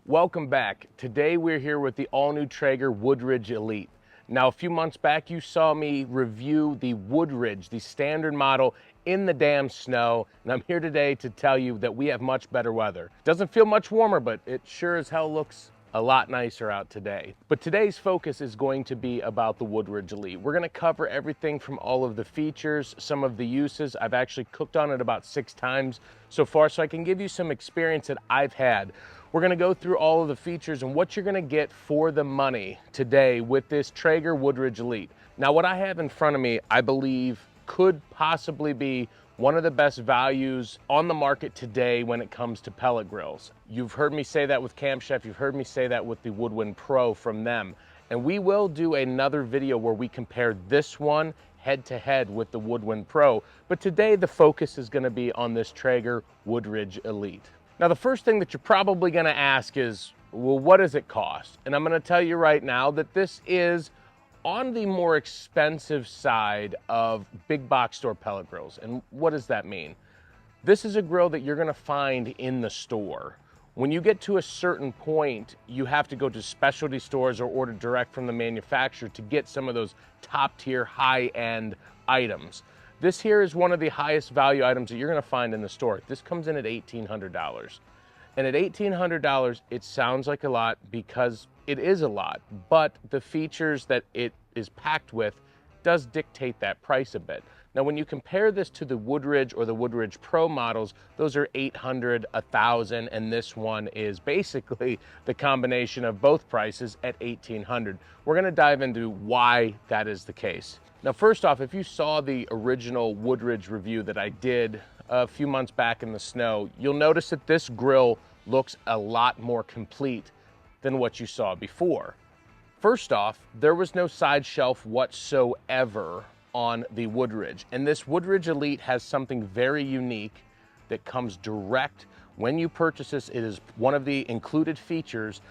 Welcome back. Today we're here with the all-new Traeger Woodridge Elite. Now, a few months back you saw me review the Woodridge, the standard model, in the damn snow, and I'm here today to tell you that we have much better weather. Doesn't feel much warmer, but it sure as hell looks a lot nicer out today. But today's focus is going to be about the Woodridge Elite. We're going to cover everything from all of the features, some of the uses. I've actually cooked on it about 6 times so far, so I can give you some experience that I've had. We're going to go through all of the features and what you're going to get for the money today with this Traeger Woodridge Elite. Now, what I have in front of me, I believe could possibly be one of the best values on the market today when it comes to pellet grills. You've heard me say that with Camp Chef, you've heard me say that with the Woodwind Pro from them. And we will do another video where we compare this one head to head with the Woodwind Pro. But today the focus is going to be on this Traeger Woodridge Elite. Now, the first thing that you're probably going to ask is, well, what does it cost? And I'm going to tell you right now that this is on the more expensive side of big box store pellet grills. And what does that mean? This is a grill that you're going to find in the store. When you get to a certain point, you have to go to specialty stores or order direct from the manufacturer to get some of those top tier, high end items. This here is one of the highest value items that you're going to find in the store. This comes in at $1,800. And at $1,800, it sounds like a lot because it is a lot, but the features that it is packed with does dictate that price a bit. Now, when you compare this to the Woodridge or the Woodridge Pro models, those are $800, $1,000, and this one is basically the combination of both prices at $1,800. We're going to dive into why that is the case. Now, first off, if you saw the original Woodridge review that I did a few months back in the snow, you'll notice that this grill looks a lot more complete than what you saw before. First off, there was no side shelf whatsoever on the Woodridge, and this Woodridge Elite has something very unique that comes direct when you purchase this. It is one of the included features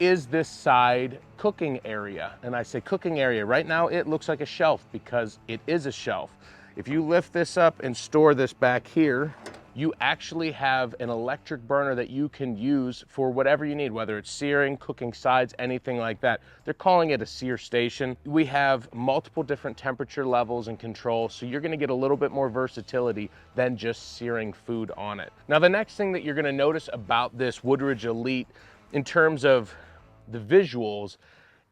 is this side cooking area. And I say cooking area, right now it looks like a shelf because it is a shelf. If you lift this up and store this back here, you actually have an electric burner that you can use for whatever you need, whether it's searing, cooking sides, anything like that. They're calling it a sear station. We have multiple different temperature levels and control, so you're gonna get a little bit more versatility than just searing food on it. Now, the next thing that you're gonna notice about this Woodridge Elite in terms of the visuals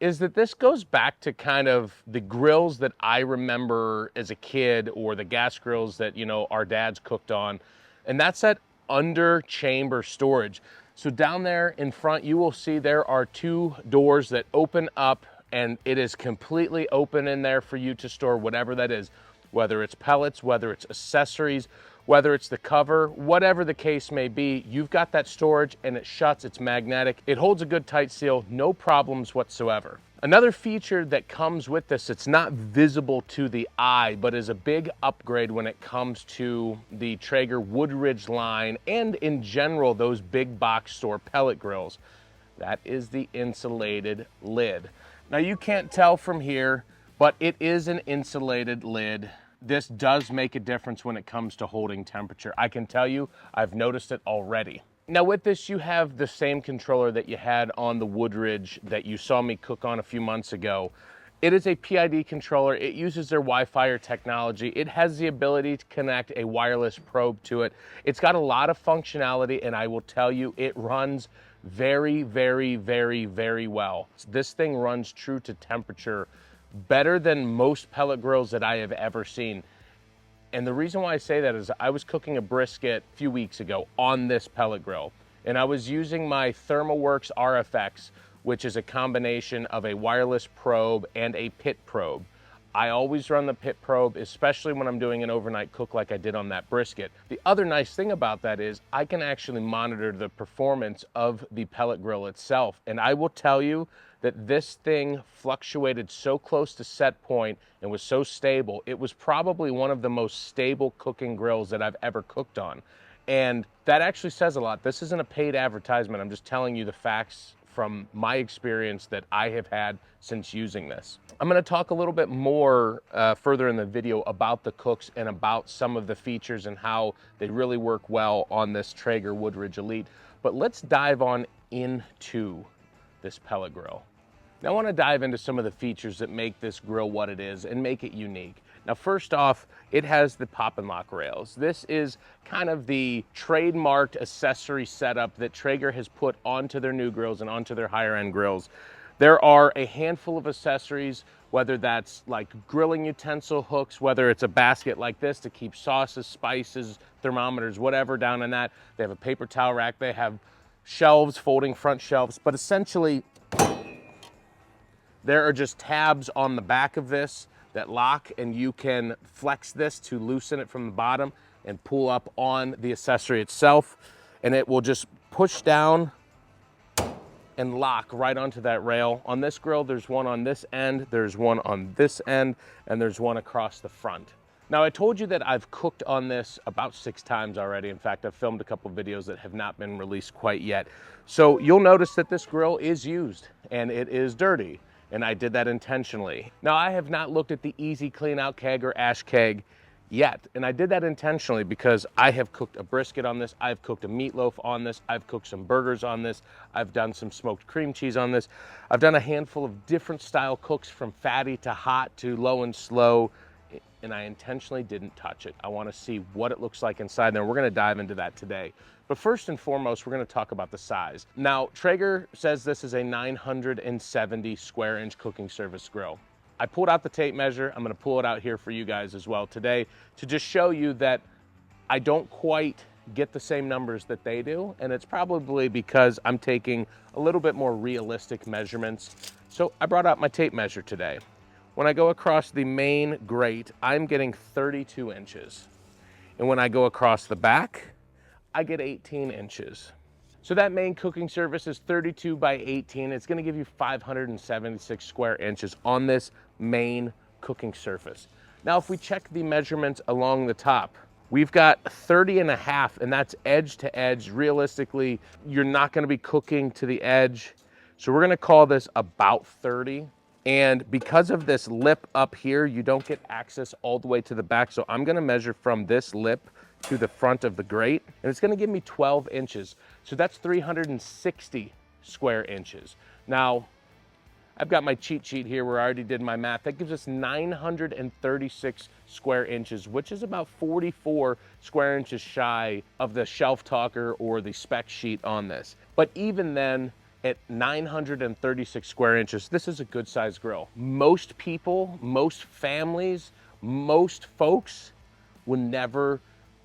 is that this goes back to kind of the grills that I remember as a kid, or the gas grills that, you know, our dads cooked on. And that's that under chamber storage. So down there in front, you will see there are 2 doors that open up, and it is completely open in there for you to store whatever that is, whether it's pellets, whether it's accessories, whether it's the cover, whatever the case may be. You've got that storage and it shuts, it's magnetic. It holds a good tight seal, no problems whatsoever. Another feature that comes with this, it's not visible to the eye, but is a big upgrade when it comes to the Traeger Woodridge line and in general, those big box store pellet grills. That is the insulated lid. Now, you can't tell from here, but it is an insulated lid. This does make a difference when it comes to holding temperature. I can tell you, I've noticed it already. Now, with this, you have the same controller that you had on the Woodridge that you saw me cook on a few months ago. It is a PID controller. It uses their Wi-Fi technology. It has the ability to connect a wireless probe to it. It's got a lot of functionality, and I will tell you, it runs very, very, very, very well. This thing runs true to temperature better than most pellet grills that I have ever seen. And the reason why I say that is I was cooking a brisket a few weeks ago on this pellet grill, and I was using my ThermalWorks RFX, which is a combination of a wireless probe and a pit probe. I always run the pit probe, especially when I'm doing an overnight cook like I did on that brisket. The other nice thing about that is I can actually monitor the performance of the pellet grill itself. And I will tell you that this thing fluctuated so close to set point and was so stable. It was probably one of the most stable cooking grills that I've ever cooked on. And that actually says a lot. This isn't a paid advertisement. I'm just telling you the facts from my experience that I have had since using this. I'm going to talk a little bit more further in the video about the cooks and about some of the features and how they really work well on this Traeger Woodridge Elite. But let's dive on into this pellet grill. Now I want to dive into some of the features that make this grill what it is and make it unique. Now first off, it has the pop and lock rails. This is kind of the trademarked accessory setup that Traeger has put onto their new grills and onto their higher end grills. There are a handful of accessories, whether that's like grilling utensil hooks, whether it's a basket like this to keep sauces, spices, thermometers, whatever down in that. They have a paper towel rack, they have shelves, folding front shelves, but essentially there are just tabs on the back of this that lock, and you can flex this to loosen it from the bottom and pull up on the accessory itself, and it will just push down and lock right onto that rail. On this grill, there's one on this end, there's one on this end, and there's one across the front. Now I told you that I've cooked on this about 6 times already. In fact, I've filmed a couple videos that have not been released quite yet. So you'll notice that this grill is used and it is dirty, and I did that intentionally. Now I have not looked at the easy clean out keg or ash keg yet, and I did that intentionally because I have cooked a brisket on this, I've cooked a meatloaf on this, I've cooked some burgers on this, I've done some smoked cream cheese on this, I've done a handful of different style cooks from fatty to hot to low and slow, and I intentionally didn't touch it. I want to see what it looks like inside there. We're going to dive into that today. But first and foremost, we're going to talk about the size. Now, Traeger says this is a 970 square inch cooking service grill. I pulled out the tape measure. I'm going to pull it out here for you guys as well today to just show you that I don't quite get the same numbers that they do, and it's probably because I'm taking a little bit more realistic measurements. So I brought out my tape measure today. When I go across the main grate, I'm getting 32 inches. And when I go across the back, I get 18 inches. So that main cooking surface is 32 by 18. It's gonna give you 576 square inches on this main cooking surface. Now, if we check the measurements along the top, we've got 30 and a half, and that's edge to edge. Realistically, you're not gonna be cooking to the edge. So we're gonna call this about 30. And because of this lip up here, you don't get access all the way to the back. So I'm gonna measure from this lip to the front of the grate, and it's gonna give me 12 inches. So that's 360 square inches. Now, I've got my cheat sheet here where I already did my math. That gives us 936 square inches, which is about 44 square inches shy of the shelf talker or the spec sheet on this. But even then, at 936 square inches, this is a good size grill. Most people, most families, most folks will never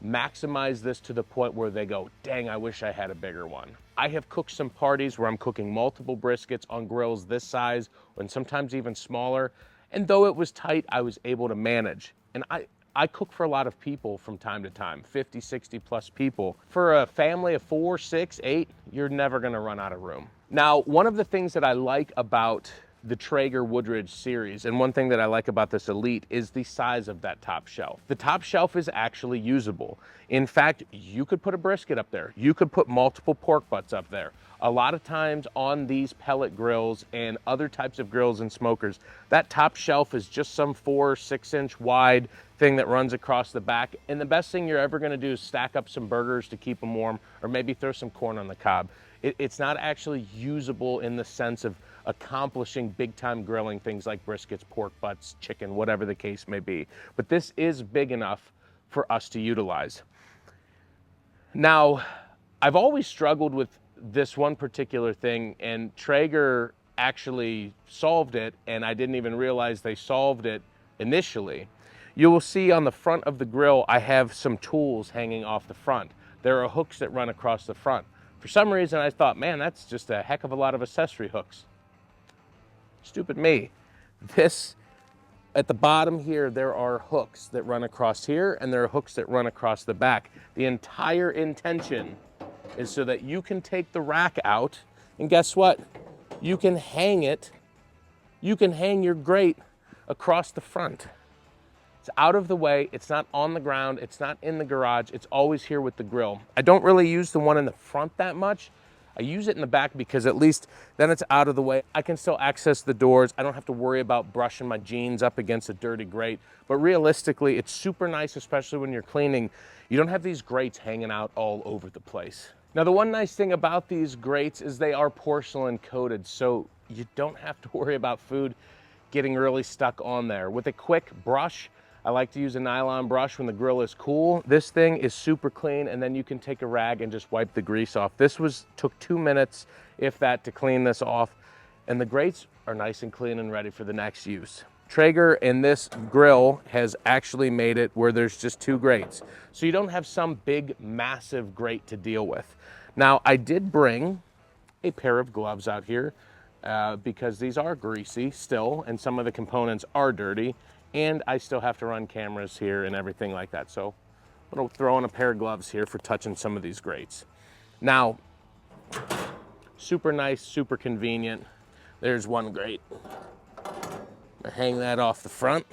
maximize this to the point where they go, dang, I wish I had a bigger one. I have cooked some parties where I'm cooking multiple briskets on grills this size and sometimes even smaller. And though it was tight, I was able to manage. And I cook for a lot of people from time to time, 50, 60 plus people. For a family of 4, 6, 8, you're never gonna run out of room. Now, one of the things that I like about the Traeger Woodridge series, and one thing that I like about this Elite, is the size of that top shelf. The top shelf is actually usable. In fact, you could put a brisket up there. You could put multiple pork butts up there. A lot of times on these pellet grills and other types of grills and smokers, that top shelf is just some 4 or 6 inch wide thing that runs across the back. And the best thing you're ever gonna do is stack up some burgers to keep them warm, or maybe throw some corn on the cob. It's not actually usable in the sense of accomplishing big time grilling, things like briskets, pork butts, chicken, whatever the case may be. But this is big enough for us to utilize. Now, I've always struggled with this one particular thing, and Traeger actually solved it, and I didn't even realize they solved it initially. You will see on the front of the grill, I have some tools hanging off the front. There are hooks that run across the front. For some reason, I thought, man, that's just a heck of a lot of accessory hooks. Stupid me. This, at the bottom here, there are hooks that run across here, and there are hooks that run across the back. The entire intention is so that you can take the rack out, and guess what? You can hang it, you can hang your grate across the front. It's out of the way, it's not on the ground, it's not in the garage, it's always here with the grill. I don't really use the one in the front that much. I use it in the back because at least then it's out of the way. I can still access the doors. I don't have to worry about brushing my jeans up against a dirty grate. But realistically, it's super nice, especially when you're cleaning. You don't have these grates hanging out all over the place. Now, the one nice thing about these grates is they are porcelain coated, so you don't have to worry about food getting really stuck on there. With a quick brush, I like to use a nylon brush when the grill is cool. This thing is super clean, and then you can take a rag and just wipe the grease off. This took 2 minutes, if that, to clean this off, and the grates are nice and clean and ready for the next use. Traeger in this grill has actually made it where there's just 2 grates. So you don't have some big, massive grate to deal with. Now, I did bring a pair of gloves out here because these are greasy still, and some of the components are dirty, and I still have to run cameras here and everything like that. So I'm gonna throw in a pair of gloves here for touching some of these grates. Now, super nice, super convenient. There's one grate. I hang that off the front.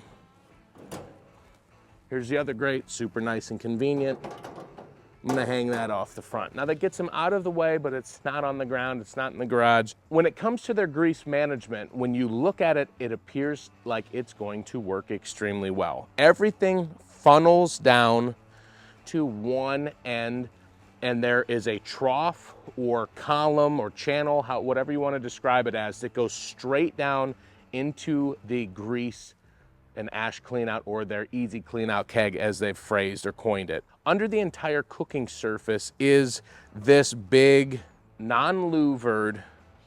Here's the other grate, super nice and convenient. I'm gonna hang that off the front. Now that gets them out of the way, but it's not on the ground, it's not in the garage. When it comes to their grease management, when you look at it, it appears like it's going to work extremely well. Everything funnels down to one end, and there is a trough or column or channel, whatever you wanna describe it as, that goes straight down into the grease and ash clean out, or their easy clean out keg as they've phrased or coined it. Under the entire cooking surface is this big non-louvered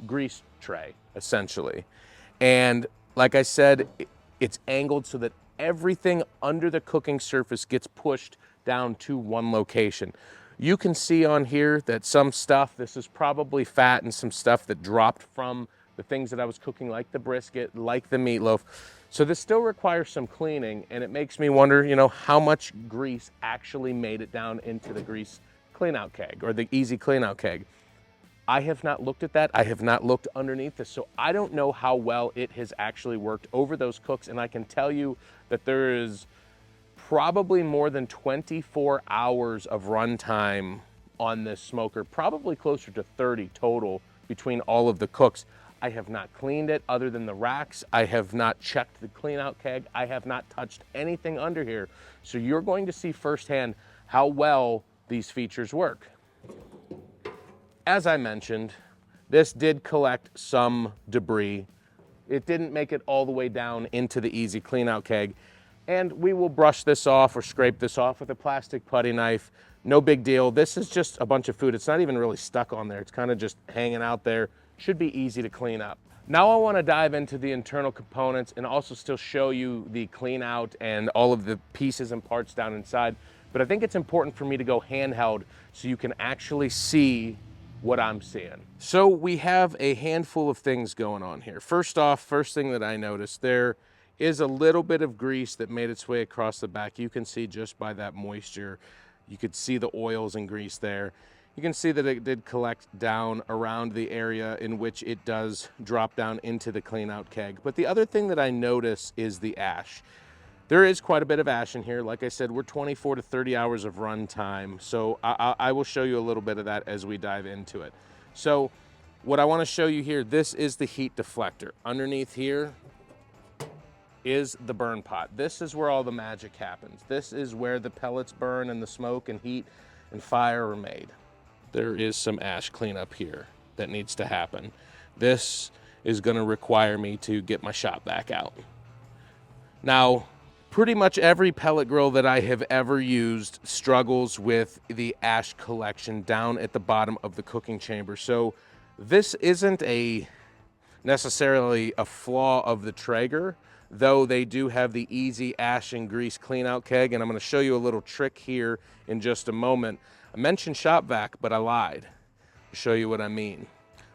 grease tray, essentially. And like I said, it's angled so that everything under the cooking surface gets pushed down to one location. You can see on here that some stuff, this is probably fat and some stuff that dropped from the things that I was cooking, like the brisket, like the meatloaf. So this still requires some cleaning, and it makes me wonder, you know, how much grease actually made it down into the grease cleanout keg or the easy cleanout keg. I have not looked at that. I have not looked underneath this, so I don't know how well it has actually worked over those cooks, and I can tell you that there is probably more than 24 hours of runtime on this smoker, probably closer to 30 total between all of the cooks. I have not cleaned it other than the racks. I have not checked the clean out keg. I have not touched anything under here. So you're going to see firsthand how well these features work. As I mentioned, this did collect some debris. It didn't make it all the way down into the easy clean out keg. And we will brush this off or scrape this off with a plastic putty knife. No big deal. This is just a bunch of food. It's not even really stuck on there. It's kind of just hanging out there. Should be easy to clean up. Now I want to dive into the internal components and also still show you the clean out and all of the pieces and parts down inside. But I think it's important for me to go handheld so you can actually see what I'm seeing. So we have a handful of things going on here. First off, first thing that I noticed, there is a little bit of grease that made its way across the back. You can see just by that moisture, you could see the oils and grease there. You can see that it did collect down around the area in which it does drop down into the clean out keg. But the other thing that I notice is the ash. There is quite a bit of ash in here. Like I said, we're 24 to 30 hours of run time. So I will show you a little bit of that as we dive into it. So what I want to show you here, this is the heat deflector. Underneath here is the burn pot. This is where all the magic happens. This is where the pellets burn and the smoke and heat and fire are made. There is some ash cleanup here that needs to happen. This is going to require me to get my shop vac out. Now, pretty much every pellet grill that I have ever used struggles with the ash collection down at the bottom of the cooking chamber. So this isn't necessarily a flaw of the Traeger, though they do have the easy ash and grease clean out keg, and I'm going to show you a little trick here in just a moment. I mentioned shop vac, but I lied. I'll show you what I mean.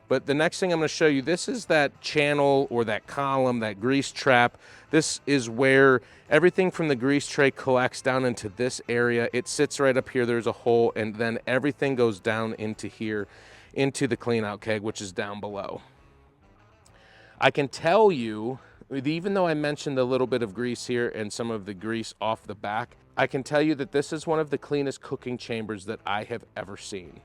But the next thing I'm going to show you, this is that channel or that column, that grease trap. This is where everything from the grease tray collects down into this area. It sits right up here. There's a hole, and then everything goes down into here, into the clean out keg, which is down below. I can tell you, even though I mentioned a little bit of grease here and some of the grease off the back, I can tell you that this is one of the cleanest cooking chambers that I have ever seen.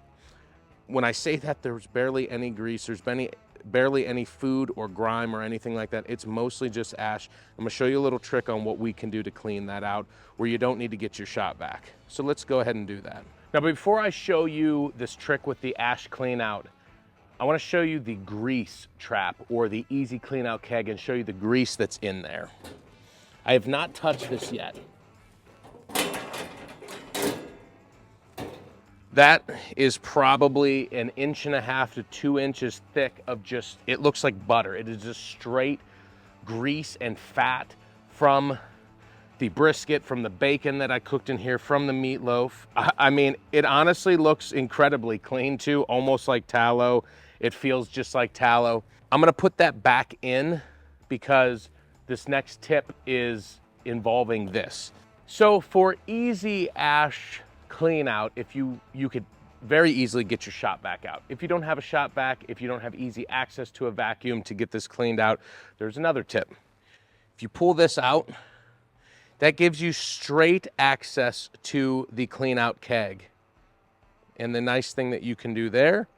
When I say that there's barely any grease, there's barely any food or grime or anything like that, it's mostly just ash. I'm gonna show you a little trick on what we can do to clean that out where you don't need to get your shop vac. So let's go ahead and do that. Now, before I show you this trick with the ash clean out, I want to show you the grease trap or the easy clean out keg and show you the grease that's in there. I have not touched this yet. That is probably 1.5 to 2 inches thick of just, it looks like butter. It is just straight grease and fat from the brisket, from the bacon that I cooked in here, from the meatloaf. I mean, it honestly looks incredibly clean too, almost like tallow. It feels just like tallow. I'm gonna put that back in because this next tip is involving this. So for easy ash clean out, if you could very easily get your shop vac out. If you don't have a shop vac, if you don't have easy access to a vacuum to get this cleaned out, there's another tip. If you pull this out, that gives you straight access to the clean out keg. And the nice thing that you can do there,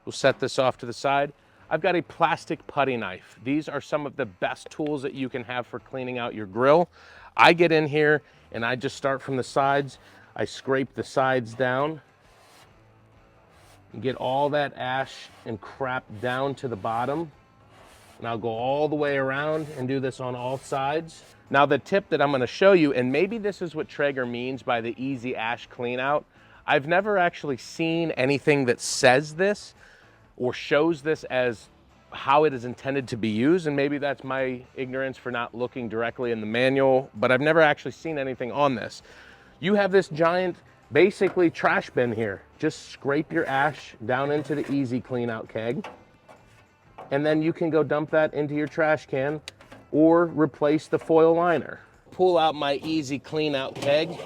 we'll set this off to the side. I've got a plastic putty knife. These are some of the best tools that you can have for cleaning out your grill. I get in here and I just start from the sides. I scrape the sides down and get all that ash and crap down to the bottom. And I'll go all the way around and do this on all sides. Now the tip that I'm gonna show you, and maybe this is what Traeger means by the easy ash clean out. I've never actually seen anything that says this or shows this as how it is intended to be used, and maybe that's my ignorance for not looking directly in the manual, but I've never actually seen anything on this. You have this giant, basically trash bin here. Just scrape your ash down into the easy clean out keg, and then you can go dump that into your trash can or replace the foil liner. Pull out my easy clean out keg,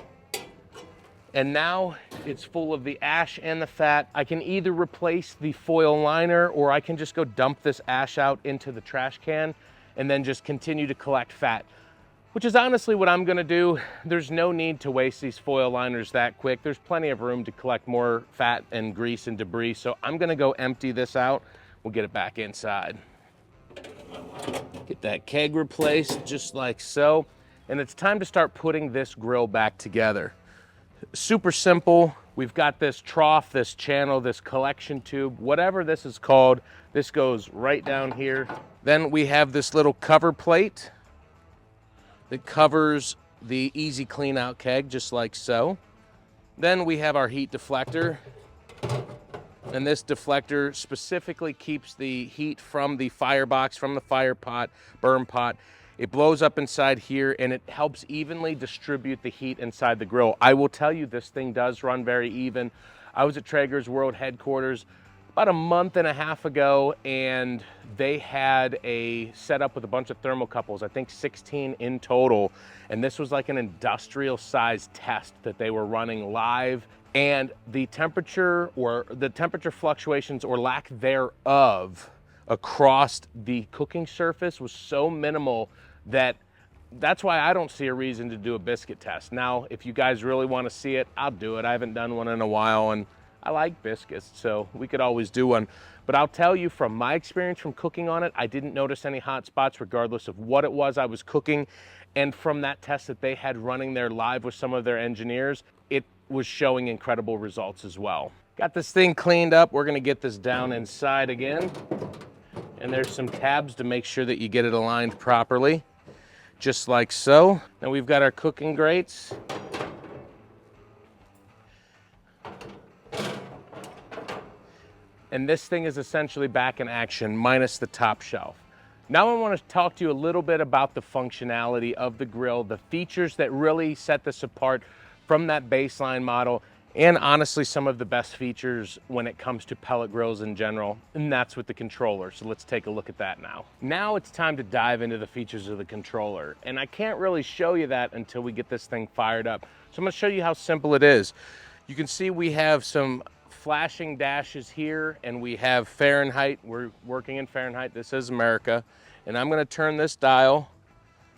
and now it's full of the ash and the fat. I can either replace the foil liner or I can just go dump this ash out into the trash can and then just continue to collect fat, which is honestly what I'm gonna do. There's no need to waste these foil liners that quick. There's plenty of room to collect more fat and grease and debris. So I'm gonna go empty this out. We'll get it back inside. Get that keg replaced just like so. And it's time to start putting this grill back together. Super simple. We've got this trough, this channel, this collection tube, whatever this is called. This goes right down here. Then we have this little cover plate that covers the easy clean out keg, just like so. Then we have our heat deflector. And this deflector specifically keeps the heat from the firebox, from the fire pot, burn pot. It blows up inside here and it helps evenly distribute the heat inside the grill. I will tell you, this thing does run very even. I was at Traeger's World Headquarters about 1.5 months ago, and they had a setup with a bunch of thermocouples, I think 16 in total. And this was like an industrial size test that they were running live. And the temperature fluctuations or lack thereof across the cooking surface was so minimal that's why I don't see a reason to do a biscuit test. Now, if you guys really want to see it, I'll do it. I haven't done one in a while, and I like biscuits, so we could always do one. But I'll tell you, from my experience from cooking on it, I didn't notice any hot spots regardless of what it was I was cooking. And from that test that they had running there live with some of their engineers, it was showing incredible results as well. Got this thing cleaned up. We're gonna get this down inside again. And there's some tabs to make sure that you get it aligned properly, just like so. Now we've got our cooking grates. And this thing is essentially back in action, minus the top shelf. Now I want to talk to you a little bit about the functionality of the grill, the features that really set this apart from that baseline model, and honestly some of the best features when it comes to pellet grills in general, and that's with the controller. So let's take a look at that now. Now it's time to dive into the features of the controller, and I can't really show you that until we get this thing fired up. So I'm going to show you how simple it is. You can see we have some flashing dashes here, and we have Fahrenheit. We're working in Fahrenheit. This is America. And I'm going to turn this dial,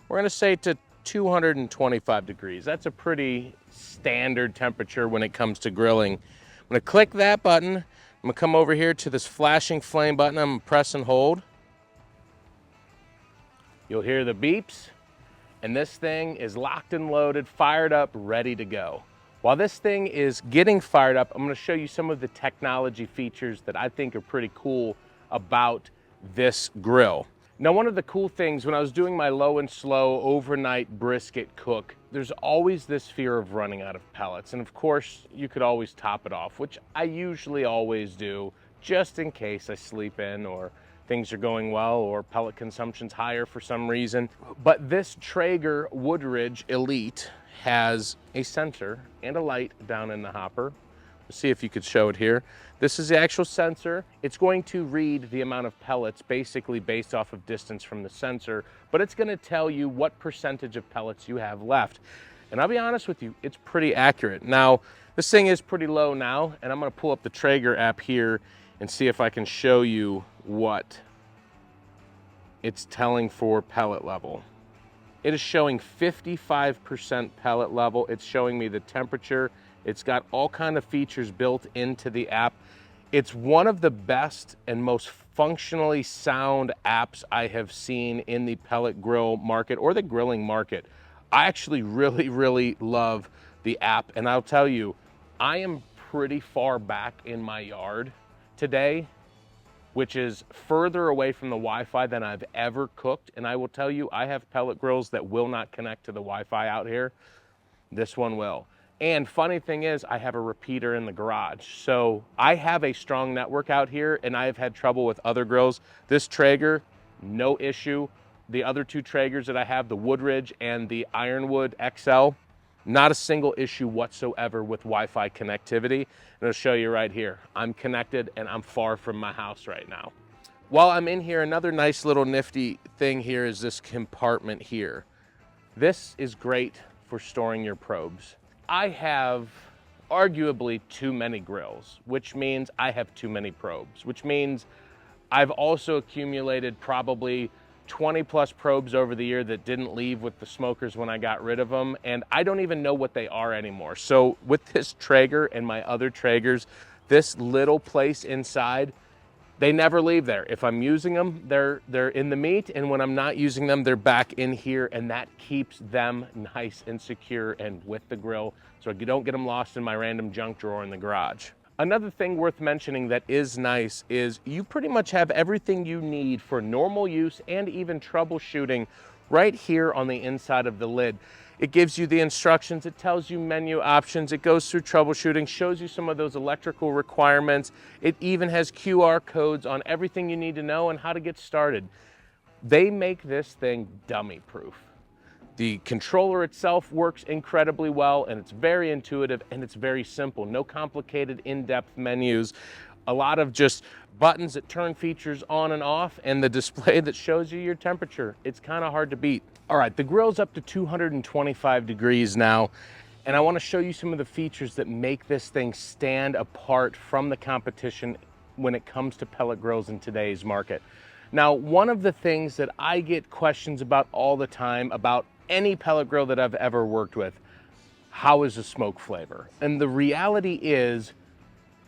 we're going to say to 225 degrees. That's a pretty standard temperature when it comes to grilling. I'm going to click that button. I'm going to come over here to this flashing flame button. I'm going to press and hold. You'll hear the beeps, and this thing is locked and loaded, fired up, ready to go. While this thing is getting fired up, I'm gonna show you some of the technology features that I think are pretty cool about this grill. Now, one of the cool things when I was doing my low and slow overnight brisket cook, there's always this fear of running out of pellets. And of course, you could always top it off, which I usually always do, just in case I sleep in or things are going well or pellet consumption's higher for some reason. But this Traeger Woodridge Elite has a sensor and a light down in the hopper. Let's see if you could show it here. This is the actual sensor. It's going to read the amount of pellets basically based off of distance from the sensor, but it's gonna tell you what percentage of pellets you have left. And I'll be honest with you, it's pretty accurate. Now, this thing is pretty low now, and I'm gonna pull up the Traeger app here and see if I can show you what it's telling for pellet level. It is showing 55% pellet level. It's showing me the temperature. It's got all kind of features built into the app. It's one of the best and most functionally sound apps I have seen in the pellet grill market or the grilling market. I actually really love the app, and I'll tell you, I am pretty far back in my yard today, which is further away from the Wi-Fi than I've ever cooked. And I will tell you, I have pellet grills that will not connect to the Wi-Fi out here. This one will. And funny thing is, I have a repeater in the garage. So I have a strong network out here, and I've had trouble with other grills. This Traeger, no issue. The other two Traegers that I have, the Woodridge and the Ironwood XL, not a single issue whatsoever with Wi-Fi connectivity. And I'll show you right here. I'm connected and I'm far from my house right now. While I'm in here, another nice little nifty thing here is this compartment here. This is great for storing your probes. I have arguably too many grills, which means I have too many probes, which means I've also accumulated probably 20 plus probes over the year that didn't leave with the smokers when I got rid of them, and I don't even know what they are anymore. So with this Traeger and my other Traegers, this little place inside, they never leave there. If I'm using them, they're in the meat, and when I'm not using them, they're back in here, and that keeps them nice and secure and with the grill, so you don't get them lost in my random junk drawer in the garage. Another thing worth mentioning that is nice is you pretty much have everything you need for normal use and even troubleshooting right here on the inside of the lid. It gives you the instructions, it tells you menu options, it goes through troubleshooting, shows you some of those electrical requirements. It even has QR codes on everything you need to know and how to get started. They make this thing dummy proof. The controller itself works incredibly well, and it's very intuitive and it's very simple. No complicated in-depth menus. A lot of just buttons that turn features on and off, and the display that shows you your temperature. It's kind of hard to beat. All right, the grill's up to 225 degrees now, and I want to show you some of the features that make this thing stand apart from the competition when it comes to pellet grills in today's market. Now, one of the things that I get questions about all the time about any pellet grill that I've ever worked with, how is the smoke flavor? And the reality is,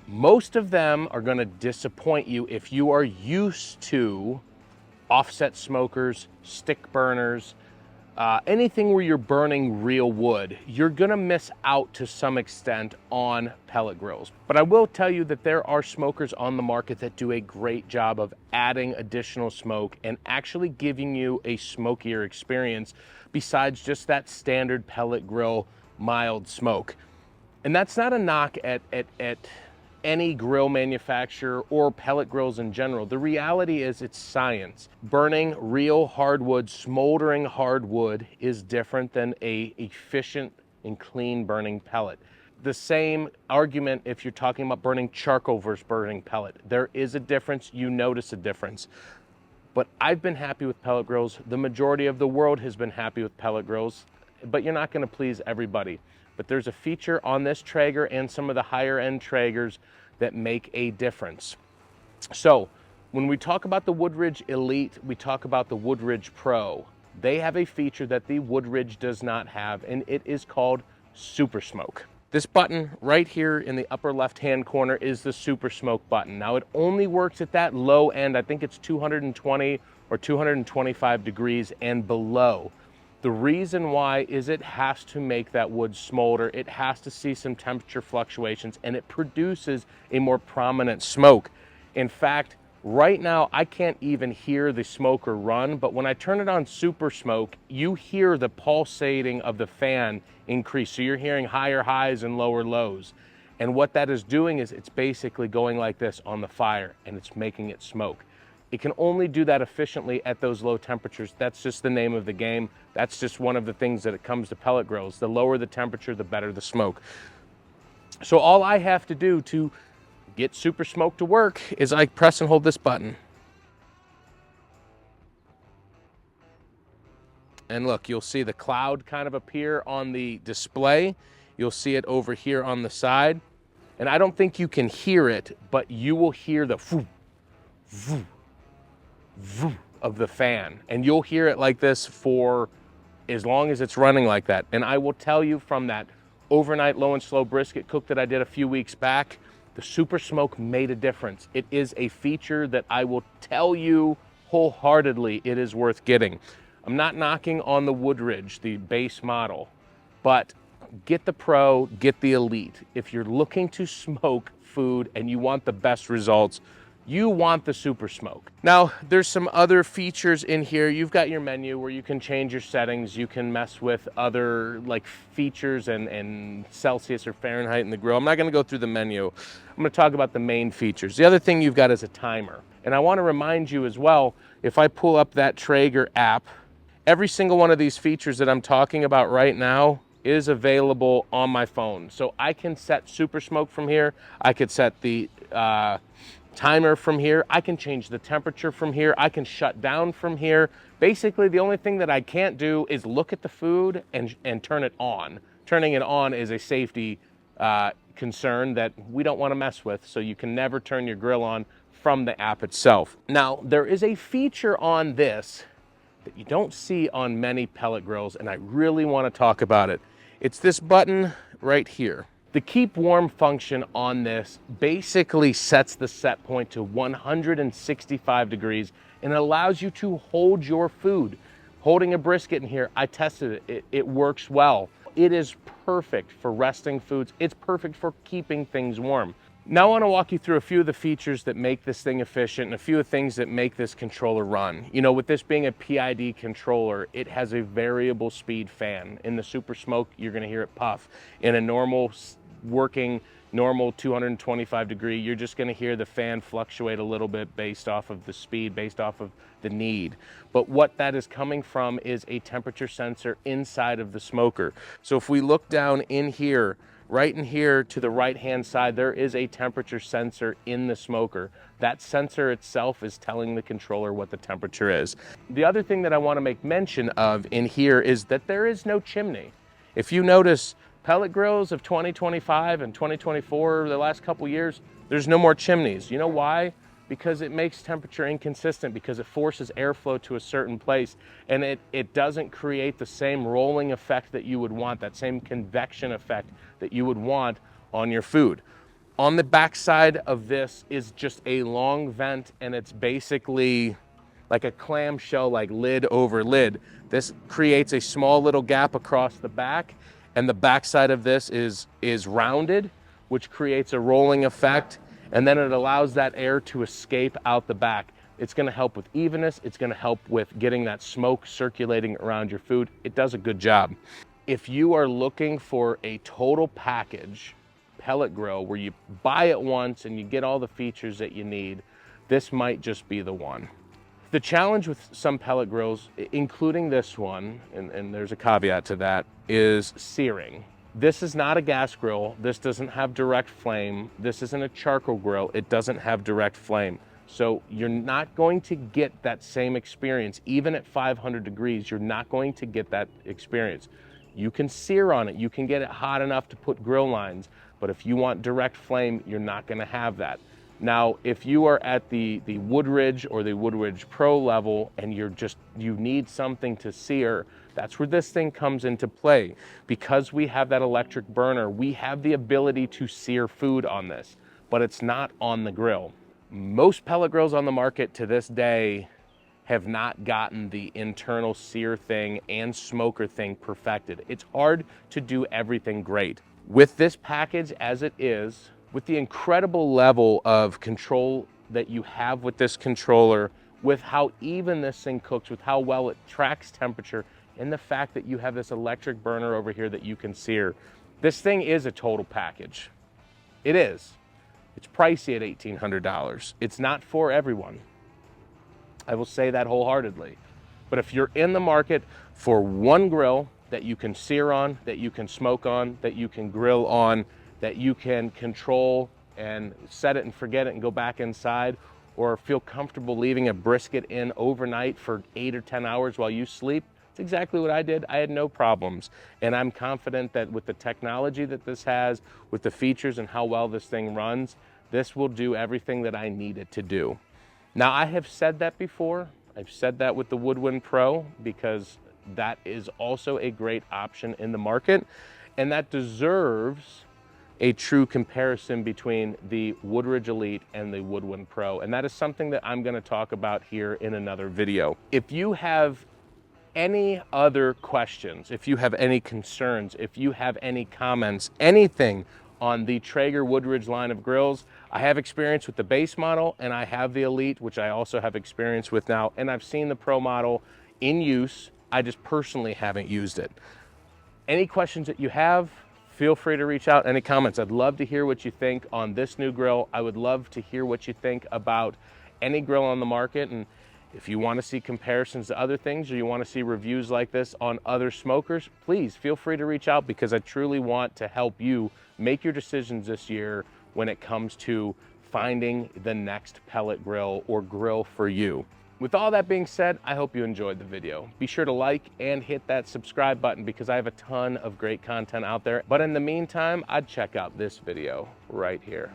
most of them are gonna disappoint you if you are used to offset smokers, stick burners, anything where you're burning real wood. You're gonna miss out to some extent on pellet grills. But I will tell you that there are smokers on the market that do a great job of adding additional smoke and actually giving you a smokier experience besides just that standard pellet grill mild smoke. And that's not a knock at any grill manufacturer or pellet grills in general. The reality is it's science. Burning real hardwood, smoldering hardwood is different than a efficient and clean burning pellet. The same argument if you're talking about burning charcoal versus burning pellet. There is a difference, you notice a difference. But I've been happy with pellet grills. The majority of the world has been happy with pellet grills, but you're not gonna please everybody. But there's a feature on this Traeger and some of the higher end Traegers that make a difference. So when we talk about the Woodridge Elite, we talk about the Woodridge Pro. They have a feature that the Woodridge does not have, and it is called Super Smoke. This button right here in the upper left-hand corner is the Super Smoke button. Now it only works at that low end. I think it's 220 or 225 degrees and below. The reason why is it has to make that wood smolder. It has to see some temperature fluctuations, and it produces a more prominent smoke. In fact, right now, I can't even hear the smoker run, but when I turn it on super smoke, you hear the pulsating of the fan increase. So you're hearing higher highs and lower lows. And what that is doing is it's basically going like this on the fire, and it's making it smoke. It can only do that efficiently at those low temperatures. That's just the name of the game. That's just one of the things that it comes to pellet grills. The lower the temperature, the better the smoke. So all I have to do to get super smoke to work is I press and hold this button. And look, you'll see the cloud kind of appear on the display. You'll see it over here on the side. And I don't think you can hear it, but you will hear the phoo, phoo, phoo of the fan. And you'll hear it like this for as long as it's running like that. And I will tell you, from that overnight low and slow brisket cook that I did a few weeks back, the super smoke made a difference. It is a feature that I will tell you wholeheartedly it is worth getting. I'm not knocking on the Woodridge, the base model, but get the Pro, get the Elite. If you're looking to smoke food and you want the best results, you want the super smoke. Now, there's some other features in here. You've got your menu where you can change your settings. You can mess with other like features and Celsius or Fahrenheit in the grill. I'm not gonna go through the menu. I'm gonna talk about the main features. The other thing you've got is a timer. And I wanna remind you as well, if I pull up that Traeger app, every single one of these features that I'm talking about right now is available on my phone. So I can set super smoke from here. I could set the timer from here. I can change the temperature from here. I can shut down from here. Basically, the only thing that I can't do is look at the food and turn it on. Turning it on is a safety concern that we don't want to mess with, so you can never turn your grill on from the app itself. Now, there is a feature on this that you don't see on many pellet grills, and I really want to talk about it. It's this button right here. The keep warm function on this basically sets the set point to 165 degrees and allows you to hold your food. Holding a brisket in here, I tested it. It works well. It is perfect for resting foods. It's perfect for keeping things warm. Now I want to walk you through a few of the features that make this thing efficient and a few of the things that make this controller run. You know, with this being a PID controller, it has a variable speed fan. In the super smoke, you're going to hear it puff. In a normal working, normal 225 degree, you're just going to hear the fan fluctuate a little bit based off of the speed, based off of the need. But what that is coming from is a temperature sensor inside of the smoker. So if we look down in here, right in here to the right-hand side, there is a temperature sensor in the smoker. That sensor itself is telling the controller what the temperature is. The other thing that I want to make mention of in here is that there is no chimney. If you notice, pellet grills of 2025 and 2024, the last couple years, there's no more chimneys. You know why? Because it makes temperature inconsistent, because it forces airflow to a certain place, and it doesn't create the same rolling effect that you would want, that same convection effect that you would want on your food. On the back side of this is just a long vent, and it's basically like a clamshell, like lid over lid. This creates a small little gap across the back, and the back side of this is rounded, which creates a rolling effect, and then it allows that air to escape out the back. It's gonna help with evenness. It's gonna help with getting that smoke circulating around your food. It does a good job. If you are looking for a total package pellet grill where you buy it once and you get all the features that you need, this might just be the one. The challenge with some pellet grills, including this one, and there's a caveat to that, is searing. This is not a gas grill. This doesn't have direct flame. This isn't a charcoal grill. It doesn't have direct flame. So you're not going to get that same experience. Even at 500 degrees, you're not going to get that experience. You can sear on it. You can get it hot enough to put grill lines. But if you want direct flame, you're not going to have that. Now, if you are at the Woodridge or the Woodridge Pro level and you need something to sear, that's where this thing comes into play. Because we have that electric burner, we have the ability to sear food on this, but it's not on the grill. Most pellet grills on the market to this day have not gotten the internal sear thing and smoker thing perfected. It's hard to do everything great. With this package as it is, with the incredible level of control that you have with this controller, with how even this thing cooks, with how well it tracks temperature, and the fact that you have this electric burner over here that you can sear, this thing is a total package. It is. It's pricey at $1,800. It's not for everyone. I will say that wholeheartedly. But if you're in the market for one grill that you can sear on, that you can smoke on, that you can grill on, that you can control and set it and forget it and go back inside, or feel comfortable leaving a brisket in overnight for 8 or 10 hours while you sleep, it's exactly what I did. I had no problems. And I'm confident that with the technology that this has, with the features and how well this thing runs, this will do everything that I need it to do. Now, I have said that before. I've said that with the Woodwind Pro because that is also a great option in the market, and that deserves a true comparison between the Woodridge Elite and the Woodwind Pro. And that is something that I'm going to talk about here in another video. If you have any other questions, if you have any concerns, if you have any comments, anything on the Traeger Woodridge line of grills, I have experience with the base model and I have the Elite, which I also have experience with now, and I've seen the Pro model in use. I just personally haven't used it. Any questions that you have, feel free to reach out. Any comments? I'd love to hear what you think on this new grill. I would love to hear what you think about any grill on the market, and if you want to see comparisons to other things or you want to see reviews like this on other smokers, please feel free to reach out because I truly want to help you make your decisions this year when it comes to finding the next pellet grill or grill for you. With all that being said, I hope you enjoyed the video. Be sure to like and hit that subscribe button because I have a ton of great content out there. But in the meantime, I'd check out this video right here.